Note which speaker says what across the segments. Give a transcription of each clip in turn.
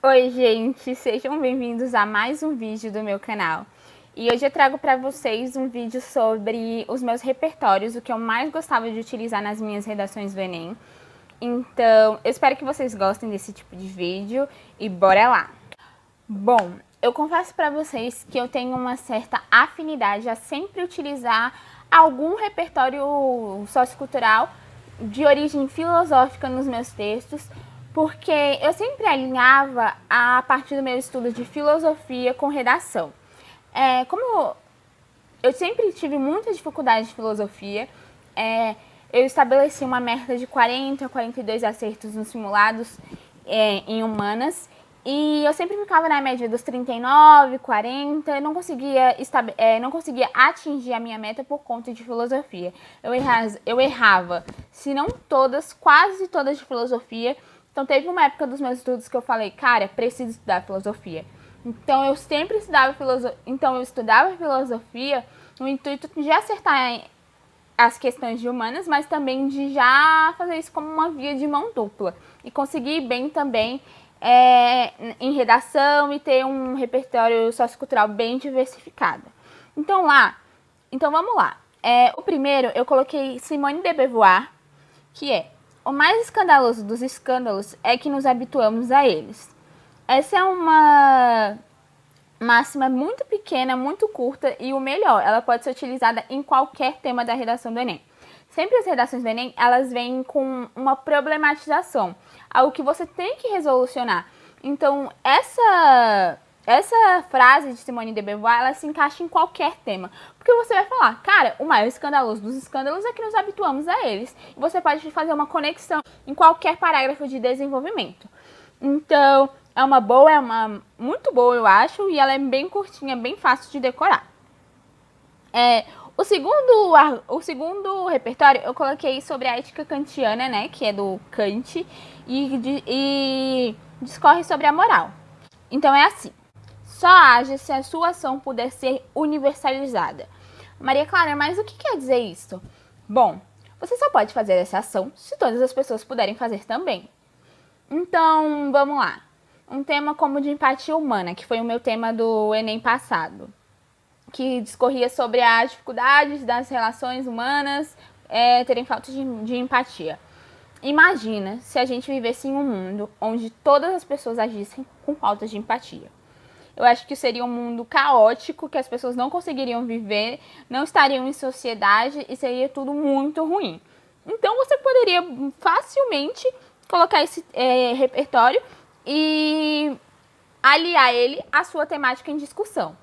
Speaker 1: Oi, gente, sejam bem-vindos a mais um vídeo do meu canal. E hoje eu trago para vocês um vídeo sobre os meus repertórios, o que eu mais gostava de utilizar nas minhas redações do Enem. Então, eu espero que vocês gostem desse tipo de vídeo e bora lá! Bom, eu confesso para vocês que eu tenho uma certa afinidade a sempre utilizar algum repertório sociocultural de origem filosófica nos meus textos, porque eu sempre alinhava a partir do meu estudo de filosofia com redação. Como eu sempre tive muita dificuldade de filosofia, eu estabeleci uma meta de 40 a 42 acertos nos simulados em humanas, e eu sempre ficava na média dos 39, 40, eu não conseguia atingir a minha meta por conta de filosofia. Eu errava, se não todas, quase todas de filosofia. Então teve uma época dos meus estudos que eu falei, cara, preciso estudar filosofia. Então eu sempre estudava filosofia, no intuito de acertar as questões de humanas, mas também de já fazer isso como uma via de mão dupla. E conseguir bem também em redação e ter um repertório sociocultural bem diversificado. Então vamos lá. O primeiro eu coloquei Simone de Beauvoir, que é: o mais escandaloso dos escândalos é que nos habituamos a eles. Essa é uma máxima muito pequena, muito curta e o melhor, ela pode ser utilizada em qualquer tema da redação do Enem. Sempre as redações do Enem, elas vêm com uma problematização, algo que você tem que resolucionar. Então, essa frase de Simone de Beauvoir, ela se encaixa em qualquer tema. Porque você vai falar, cara, o maior escandaloso dos escândalos é que nos habituamos a eles. E você pode fazer uma conexão em qualquer parágrafo de desenvolvimento. Então, é uma muito boa, eu acho, e ela é bem curtinha, bem fácil de decorar. O segundo repertório eu coloquei sobre a ética kantiana, né, que é do Kant, e discorre sobre a moral. Então é assim: só age se a sua ação puder ser universalizada. Maria Clara, mas o que quer dizer isso? Bom, você só pode fazer essa ação se todas as pessoas puderem fazer também. Então, vamos lá. Um tema como de empatia humana, que foi o meu tema do Enem passado, que discorria sobre as dificuldades das relações humanas terem falta de empatia. Imagina se a gente vivesse em um mundo onde todas as pessoas agissem com falta de empatia. Eu acho que seria um mundo caótico, que as pessoas não conseguiriam viver, não estariam em sociedade e seria tudo muito ruim. Então você poderia facilmente colocar esse repertório e aliar ele à sua temática em discussão.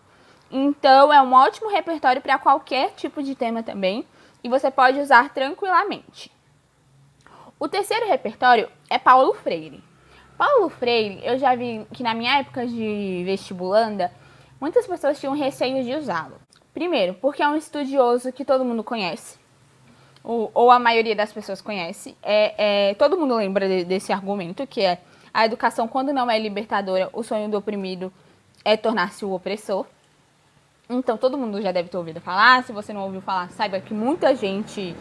Speaker 1: Então é um ótimo repertório para qualquer tipo de tema também, e você pode usar tranquilamente. O terceiro repertório é Paulo Freire. Paulo Freire, eu já vi que na minha época de vestibulanda, muitas pessoas tinham receio de usá-lo. Primeiro, porque é um estudioso que todo mundo conhece, ou a maioria das pessoas conhece. Todo mundo lembra desse argumento, que é: a educação, quando não é libertadora, o sonho do oprimido é tornar-se o opressor. Então, todo mundo já deve ter ouvido falar. Se você não ouviu falar, saiba que muita gente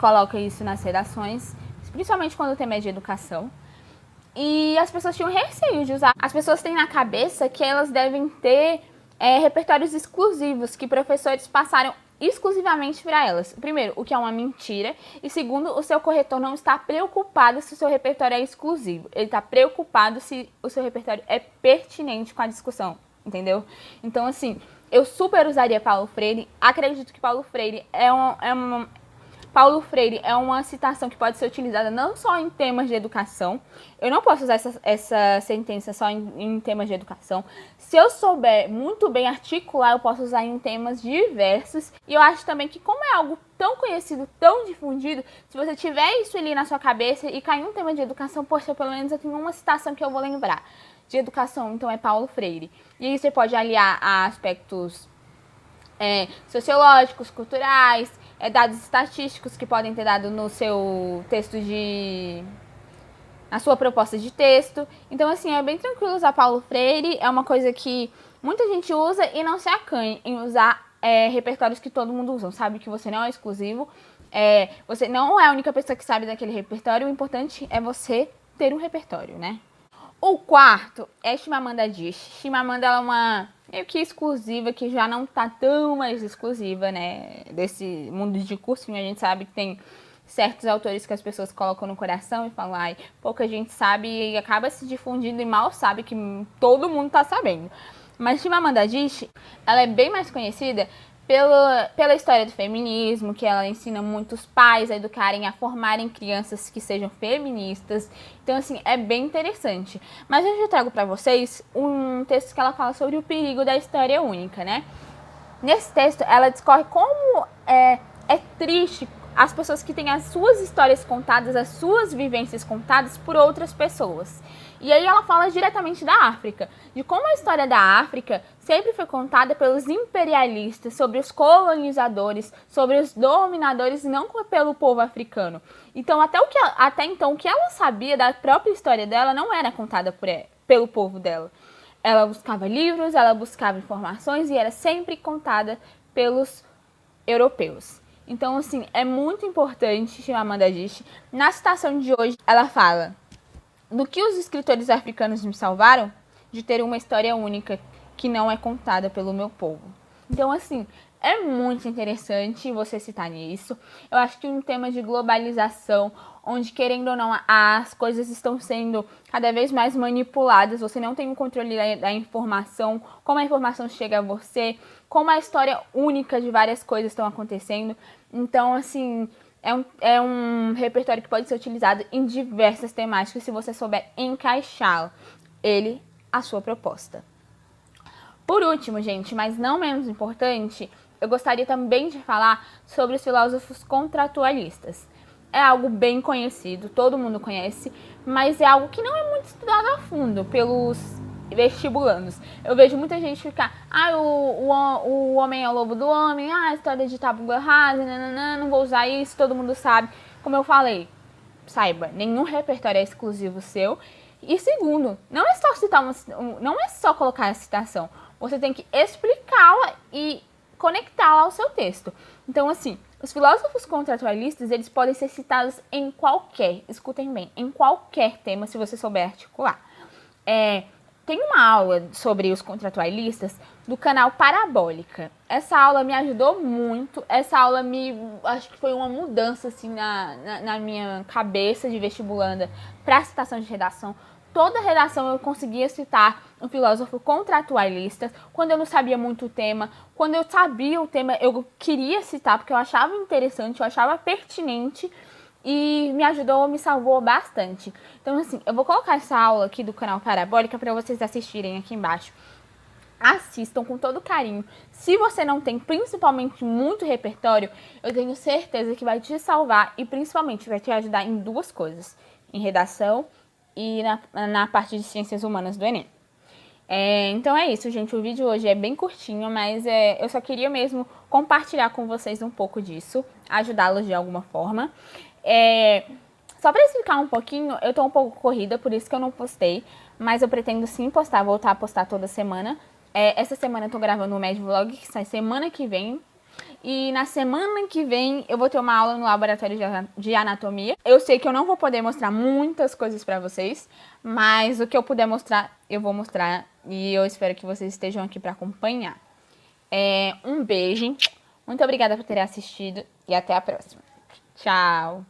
Speaker 1: coloca isso nas redações, principalmente quando o tema é de educação. E as pessoas tinham receio de usar. As pessoas têm na cabeça que elas devem ter repertórios exclusivos, que professores passaram exclusivamente para elas. Primeiro, o que é uma mentira. E segundo, o seu corretor não está preocupado se o seu repertório é exclusivo. Ele está preocupado se o seu repertório é pertinente com a discussão, entendeu? Então, assim, eu super usaria Paulo Freire. Acredito que Paulo Freire Paulo Freire é uma citação que pode ser utilizada não só em temas de educação. Eu não posso usar essa sentença só em temas de educação. Se eu souber muito bem articular, eu posso usar em temas diversos. E eu acho também que, como é algo tão conhecido, tão difundido, se você tiver isso ali na sua cabeça e cair um tema de educação, poxa, pelo menos eu tenho uma citação que eu vou lembrar. De educação, então é Paulo Freire. E aí você pode aliar a aspectos sociológicos, culturais, dados estatísticos que podem ter dado no seu texto na sua proposta de texto. Então, assim, é bem tranquilo usar Paulo Freire. É uma coisa que muita gente usa e não se acanhe em usar repertórios que todo mundo usa. Sabe que você não é exclusivo. Você não é a única pessoa que sabe daquele repertório. O importante é você ter um repertório, né? O quarto é Chimamanda Adichie. Chimamanda ela é uma meio que exclusiva, que já não tá tão mais exclusiva, né? Desse mundo de cursinho, a gente sabe que tem certos autores que as pessoas colocam no coração e falam, ai, pouca gente sabe e acaba se difundindo e mal sabe que todo mundo tá sabendo. Mas Chimamanda Adichie, ela é bem mais conhecida pela história do feminismo, que ela ensina muitos pais a educarem, a formarem crianças que sejam feministas. Então, assim, é bem interessante. Mas hoje eu trago para vocês um texto que ela fala sobre o perigo da história única, né? Nesse texto, ela discorre como é triste as pessoas que têm as suas histórias contadas, as suas vivências contadas por outras pessoas. E aí ela fala diretamente da África, de como a história da África sempre foi contada pelos imperialistas, sobre os colonizadores, sobre os dominadores, não pelo povo africano. Então, até então, o que ela sabia da própria história dela não era contada pelo povo dela. Ela buscava livros, ela buscava informações e era sempre contada pelos europeus. Então, assim, é muito importante Chimamanda Adichie. Na citação de hoje, ela fala: do que os escritores africanos me salvaram? De ter uma história única que não é contada pelo meu povo. Então, assim, é muito interessante você citar nisso. Eu acho que um tema de globalização, onde, querendo ou não, as coisas estão sendo cada vez mais manipuladas, você não tem o controle da informação, como a informação chega a você, como a história única de várias coisas estão acontecendo. Então, assim, é um repertório que pode ser utilizado em diversas temáticas se você souber encaixá-lo, a sua proposta. Por último, gente, mas não menos importante, eu gostaria também de falar sobre os filósofos contratualistas. É algo bem conhecido, todo mundo conhece, mas é algo que não é muito estudado a fundo pelos vestibulandos. Eu vejo muita gente ficar, o homem é o lobo do homem, a história de tabula rasa, nananã, não vou usar isso, todo mundo sabe. Como eu falei, saiba, nenhum repertório é exclusivo seu. E segundo, não é só citar não é só colocar a citação. Você tem que explicá-la e conectá-la ao seu texto. Então, assim, os filósofos contratualistas, eles podem ser citados em qualquer, escutem bem, em qualquer tema, se você souber articular. Tem uma aula sobre os contratualistas do canal Parabólica. Essa aula me ajudou muito. Essa aula acho que foi uma mudança assim na minha cabeça de vestibulanda para citação de redação. Toda redação eu conseguia citar um filósofo contratualista. Quando eu não sabia muito o tema, quando eu sabia o tema, eu queria citar porque eu achava interessante, eu achava pertinente. E me ajudou, me salvou bastante. Então, assim, eu vou colocar essa aula aqui do canal Parabólica para vocês assistirem aqui embaixo. Assistam com todo carinho. Se você não tem, principalmente, muito repertório, eu tenho certeza que vai te salvar e, principalmente, vai te ajudar em duas coisas. Em redação e na parte de ciências humanas do Enem. Então é isso, gente. O vídeo hoje é bem curtinho, mas eu só queria mesmo compartilhar com vocês um pouco disso, ajudá-los de alguma forma. Só para explicar um pouquinho, eu tô um pouco corrida, por isso que eu não postei, mas eu pretendo sim postar, voltar a postar toda semana. Essa semana eu tô gravando o Med Vlog, que sai semana que vem. E na semana que vem eu vou ter uma aula no laboratório de anatomia. Eu sei que eu não vou poder mostrar muitas coisas pra vocês, mas o que eu puder mostrar, eu vou mostrar. E eu espero que vocês estejam aqui pra acompanhar. Um beijo, muito obrigada por terem assistido e até a próxima. Tchau!